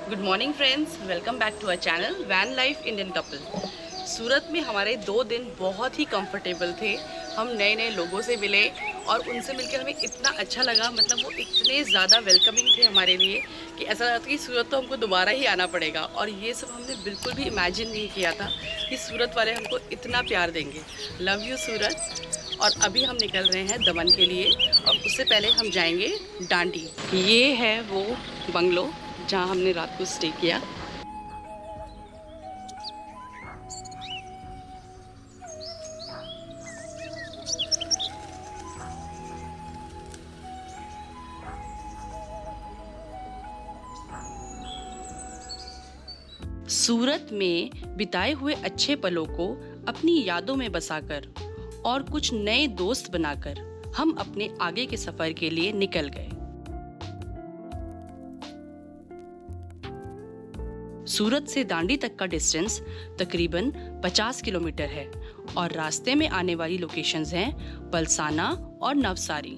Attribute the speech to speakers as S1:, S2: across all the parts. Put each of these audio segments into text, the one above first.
S1: Good morning friends, welcome back to our channel van life Indian couple. Surat में हमारे 2 दिन बहुत ही कंफर्टेबल थे। हम नए नए लोगों से मिले और उनसे मिलकर हमें इतना अच्छा लगा। मतलब वो इतने ज़्यादा वेलकमिंग थे हमारे लिए कि ऐसा लगा था कि सूरत तो हमको दोबारा ही आना पड़ेगा। और ये सब हमने बिल्कुल भी इमेजिन नहीं किया था कि सूरत वाले हमको इतना प्यार देंगे। लव यू सूरत। और अभी हम निकल रहे हैं दमन के लिए और उससे पहले हम जाएंगे डांडी। ये है वो बंगलो जहाँ हमने रात को स्टे किया। सूरत में बिताए हुए अच्छे पलों को अपनी यादों में बसाकर और कुछ नए दोस्त बनाकर हम अपने आगे के सफर के लिए निकल गए। सूरत से दांडी तक का डिस्टेंस तकरीबन 50 किलोमीटर है और रास्ते में आने वाली लोकेशंस हैं पलसाना और नवसारी।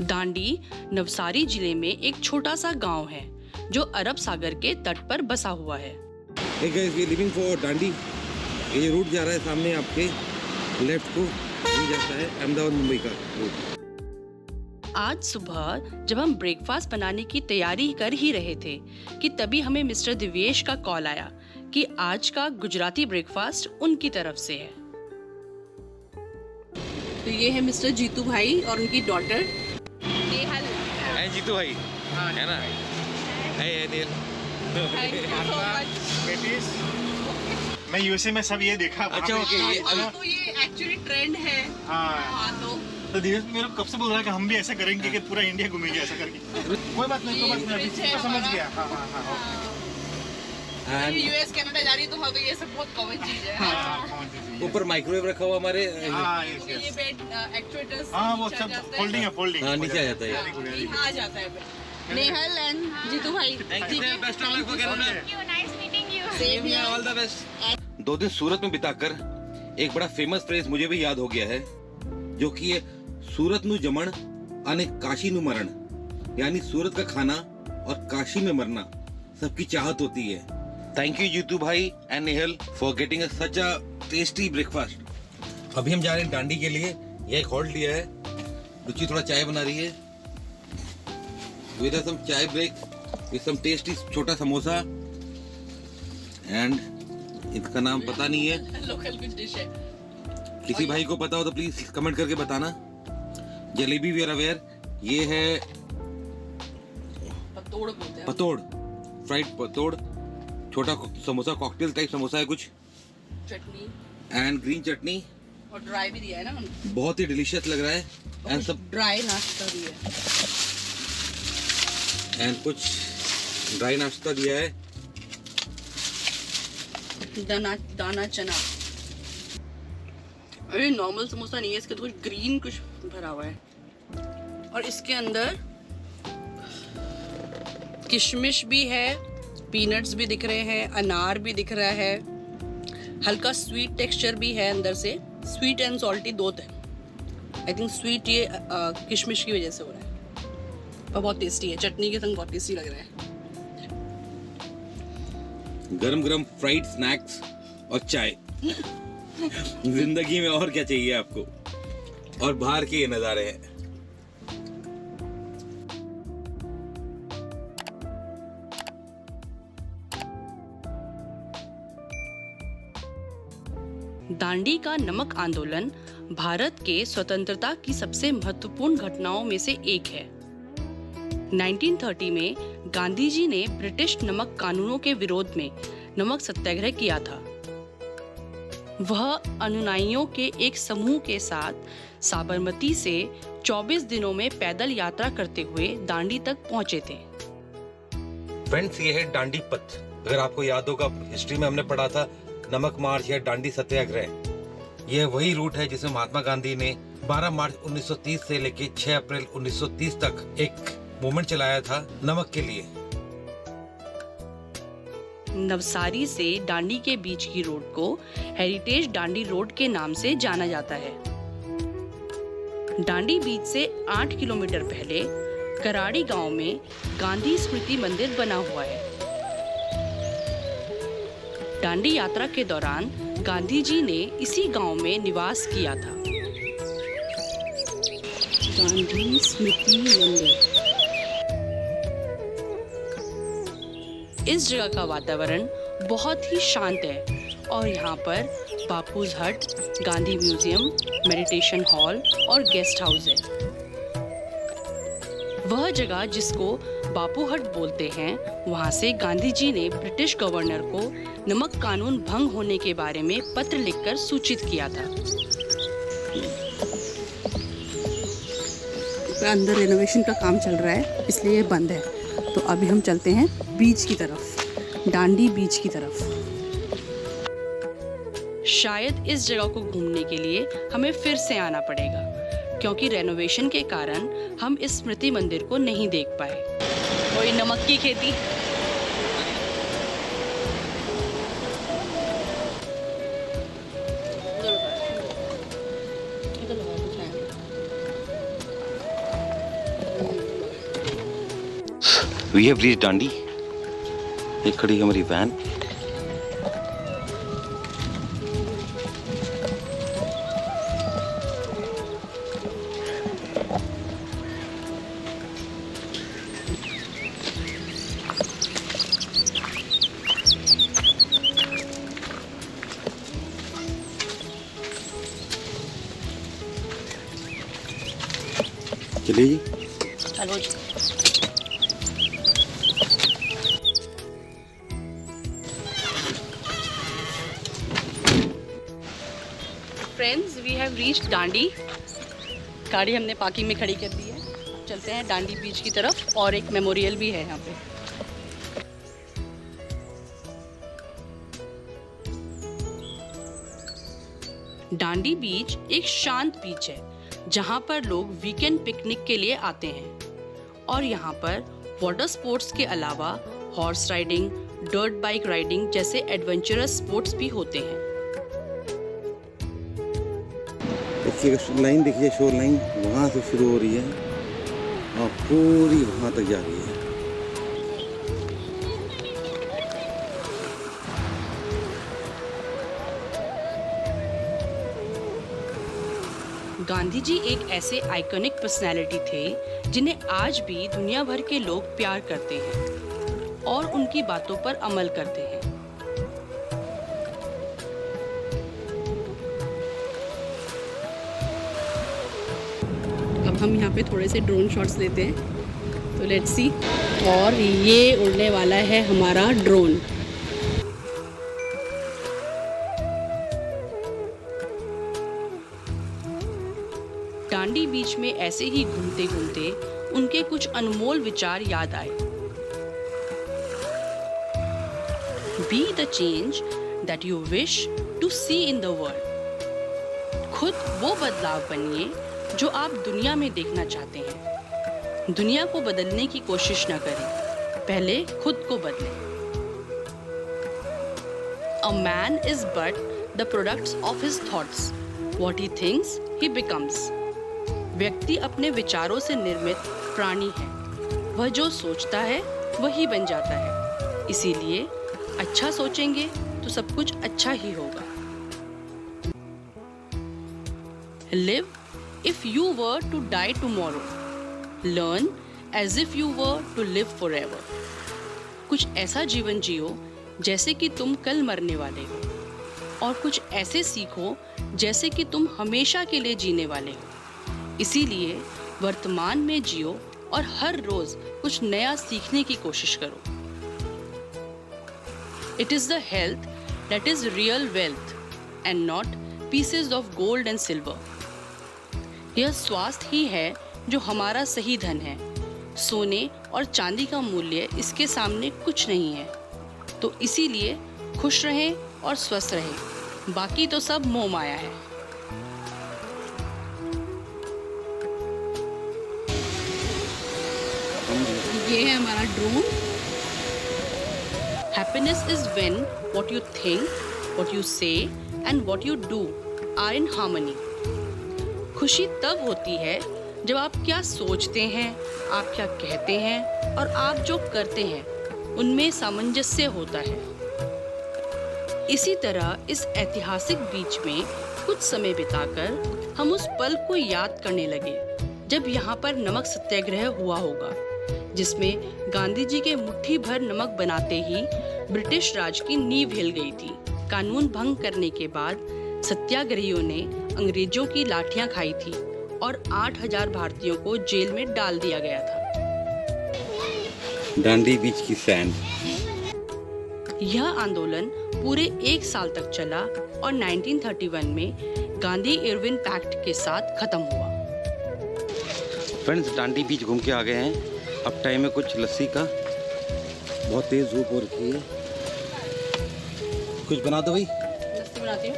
S1: दांडी नवसारी जिले में एक छोटा सा गांव है जो अरब सागर के तट पर बसा हुआ है।
S2: Hey guys, we are leaving for डांडी। ये रूट जा रहा है सामने आपके लेफ्ट को, ये जाता है अहमदाबाद मुंबई का रूट।
S1: आज सुबह जब हम ब्रेकफास्ट बनाने की तैयारी कर ही रहे थे कि तभी हमें मिस्टर दिवेश का कॉल आया कि आज का गुजराती ब्रेकफास्ट उनकी तरफ से है। तो ये है मिस्टर जीतू भाई और उनकी डॉटर नेहल।
S2: है जीतू भाई, है ना? है नेहल।
S3: मैं यूएसए में सब ये देखा।
S2: अच्छा ओके,
S1: तो ये एक्चुअली ट्रेंड है। हाँ
S3: तो दिनेश मेरे को कब से बोल रहा है कि हम भी ऐसा करेंगे कि पूरा इंडिया घूमेंगे ऐसा करके। कोई बात नहीं, अभी तो समझ गया। हाँ,
S1: यूएस कनाडा जा रही तो हाँ, तो ये सब बहुत कॉमन चीज है।
S2: ऊपर माइक्रोवेव रखा हुआ हमारे।
S1: ये बेड एक्चुएटर्स
S3: हाँ वो सब फोल्डिंग है, फोल्डिंग।
S2: हाँ नीचे आ जाता है।
S1: यहाँ आ जाता है बेड। नेहल एंड जीतू भाई,
S2: बेस्ट ऑफ लक वगैरह ना।
S1: Same here.
S2: All the best. 2 दिन सूरत में बिताकर एक बड़ा फेमस फ्रेज मुझे भी याद हो गया है, जो कि है सूरत नु जमण अने काशी नु मरण। यानी सूरत का खाना और काशी में मरना सबकी चाहत होती है। थैंक यू जीतू भाई and Nehal for getting such a tasty breakfast. अभी हम जा रहे हैं डांडी के लिए। यह एक हॉल्ट लिया है। रुचि थोड़ा चाय बना रही है। विद सम चाय ब्रेक विद सम टेस्टी छोटा समोसा एंड इसका नाम पता नहीं है,
S1: लोकल कुछ डिश है।
S2: किसी भाई को पता हो तो प्लीज कमेंट करके बताना। Jalebi we are aware. ये है
S1: पतोड़ बोलते हैं।
S2: पतोड़, फ्राइड पतोड़, छोटा समोसा, कॉकटेल टाइप समोसा है कुछ,
S1: चटनी
S2: एंड ग्रीन चटनी।
S1: और ड्राई भी दिया है ना।
S2: बहुत ही डिलीशियस लग रहा है। एंड सब
S1: ड्राई नाश्ता भी है।
S2: एंड कुछ ड्राई नाश्ता दिया है।
S1: दाना चना। अरे नॉर्मल समोसा नहीं है, इसके तो कुछ ग्रीन कुछ भरा हुआ है। और इसके अंदर किशमिश भी है, पीनट्स भी दिख रहे हैं, अनार भी दिख रहा है, हल्का स्वीट टेक्सचर भी है अंदर से। स्वीट एंड सॉल्टी दो थे। आई थिंक स्वीट ये किशमिश की वजह से हो रहा है। और बहुत टेस्टी है, चटनी के संग बहुत टेस्टी लग रहा है।
S2: गरम गरम फ्राइड स्नैक्स और चाय। जिंदगी में और क्या चाहिए आपको। और बाहर के ये नजारे हैं।
S1: दांडी का नमक आंदोलन भारत के स्वतंत्रता की सबसे महत्वपूर्ण घटनाओं में से एक है। 1930 में गांधी जी ने ब्रिटिश नमक कानूनों के विरोध में नमक सत्याग्रह किया था। वह अनुयायियों के एक समूह के साथ साबरमती से 24 दिनों में पैदल यात्रा करते हुए दांडी तक पहुंचे थे।
S2: फ्रेंड्स, ये है दांडी पथ। अगर आपको याद होगा, हिस्ट्री में हमने पढ़ा था नमक मार्च या दांडी सत्याग्रह। यह वही रूट है जिसमें महात्मा गांधी ने 12 मार्च 1930 से लेकर 6 अप्रैल 1930 तक एक मूवमेंट चलाया था नमक के लिए।
S1: नवसारी से दांडी के बीच की रोड को हेरिटेज दांडी रोड के नाम से जाना जाता है। दांडी बीच से 8 किलोमीटर पहले कराड़ी गांव में गांधी स्मृति मंदिर बना हुआ है। दांडी यात्रा के दौरान गांधी जी ने इसी गांव में निवास किया था। गांधी स्मृति मंदिर। इस जगह का वातावरण बहुत ही शांत है और यहाँ पर बापूज हट, गांधी म्यूजियम, मेडिटेशन हॉल और गेस्ट हाउस है। वह जगह जिसको बापू हट बोलते हैं, वहाँ से गांधी जी ने ब्रिटिश गवर्नर को नमक कानून भंग होने के बारे में पत्र लिखकर सूचित किया था। अंदर रेनोवेशन का काम चल रहा है, इसलिए ये बंद है। तो अभी हम चलते हैं बीच की तरफ, दांडी बीच की तरफ। शायद इस जगह को घूमने के लिए हमें फिर से आना पड़ेगा, क्योंकि रेनोवेशन के कारण हम इस स्मृति मंदिर को नहीं देख पाए। कोई नमक की खेती।
S2: We have reached Dandi. एक खड़ी हमारी वैन। चलिए जी।
S1: चलो जी। Friends, we have reached Dandi. गाड़ी हमने पार्किंग में खड़ी कर दी है। चलते हैं दांडी बीच की तरफ, और एक मेमोरियल भी है यहाँ पे। दांडी बीच एक शांत बीच है जहाँ पर लोग वीकेंड पिकनिक के लिए आते हैं, और यहाँ पर वाटर स्पोर्ट्स के अलावा horse riding, dirt bike riding जैसे एडवेंचरस स्पोर्ट्स भी होते हैं।
S2: देखिए लाइन, देखिए शोर लाइन वहाँ से शुरू हो रही है और पूरी वहाँ तक जा रही है।
S1: गांधी जी एक ऐसे आइकॉनिक पर्सनैलिटी थे जिन्हें आज भी दुनिया भर के लोग प्यार करते हैं और उनकी बातों पर अमल करते हैं। अब हम यहाँ पे थोड़े से ड्रोन शॉट्स लेते हैं, तो लेट्स सी। और ये उड़ने वाला है हमारा ड्रोन। दांडी बीच में ऐसे ही घूमते घूमते उनके कुछ अनमोल विचार याद आए। Be the change that you wish to see in the world। खुद वो बदलाव बनिए जो आप दुनिया में देखना चाहते हैं। दुनिया को बदलने की कोशिश न करें, पहले खुद को बदलें। A man is but the products of his thoughts. What he thinks, he becomes। व्यक्ति अपने विचारों से निर्मित प्राणी है। वह जो सोचता है वही बन जाता है। इसीलिए अच्छा सोचेंगे तो सब कुछ अच्छा ही होगा। Live if you were to die tomorrow. Learn as if you were to live forever। कुछ ऐसा जीवन जियो जैसे कि तुम कल मरने वाले हो, और कुछ ऐसे सीखो जैसे कि तुम हमेशा के लिए जीने वाले हो। इसीलिए वर्तमान में जियो और हर रोज कुछ नया सीखने की कोशिश करो। It is the health that is real wealth and not pieces of gold and silver। यह स्वास्थ्य ही है जो हमारा सही धन है। सोने और चांदी का मूल्य इसके सामने कुछ नहीं है। तो इसीलिए खुश रहें और स्वस्थ रहें, बाकी तो सब मोह माया है। ये है हमारा drone. Happiness is when what you think, what you say and what you do are in harmony। खुशी तब होती है जब आप क्या सोचते हैं, आप क्या कहते हैं और आप जो करते हैं उनमें सामंजस्य होता है। इसी तरह इस ऐतिहासिक बीच में कुछ समय बिताकर हम उस पल को याद करने लगे जब यहाँ पर नमक सत्याग्रह हुआ होगा, जिसमें गांधी जी के मुट्ठी भर नमक बनाते ही ब्रिटिश राज की नींव हिल गई थी। कानून भंग करने के बाद सत्याग्रहियों ने अंग्रेजों की लाठियां खाई थी और 8000 भारतीयों को जेल में डाल दिया गया था।
S2: डांडी बीच की सैंड।
S1: यह आंदोलन पूरे 1 साल तक चला और 1931 में गांधी इरविन पैक्ट के साथ खत्म हुआ।
S2: फ्रेंड्स, डांडी बीच घूम के आ गए हैं। अब टाइम है कुछ लस्सी का। बहुत तेज धूप हो रखी है। कुछ बना दो भाई।
S1: लस्सी बनाती हूँ।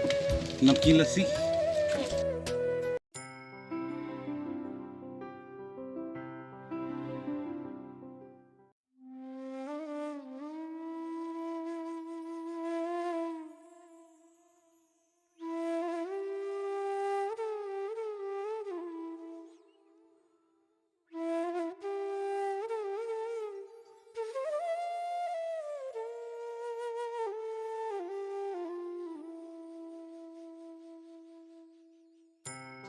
S2: नमकीन लस्सी।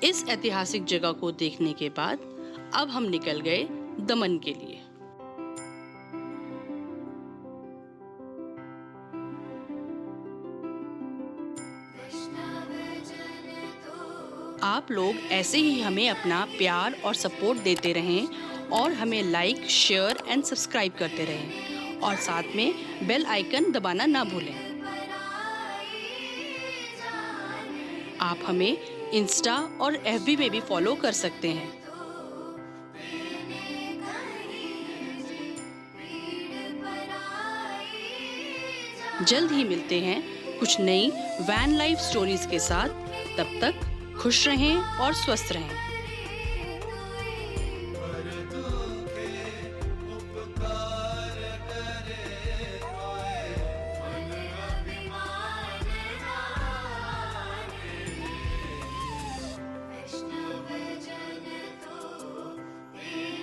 S1: इस ऐतिहासिक जगह को देखने के बाद अब हम निकल गए दमन के लिए। आप लोग ऐसे ही हमें अपना प्यार और सपोर्ट देते रहें और हमें लाइक, शेयर एंड सब्सक्राइब करते रहें और साथ में बेल आइकन दबाना ना भूलें। आप हमें इंस्टा और FB में भी फॉलो कर सकते हैं। जल्द ही मिलते हैं कुछ नई वैन लाइफ स्टोरीज के साथ। तब तक खुश रहें और स्वस्थ रहें।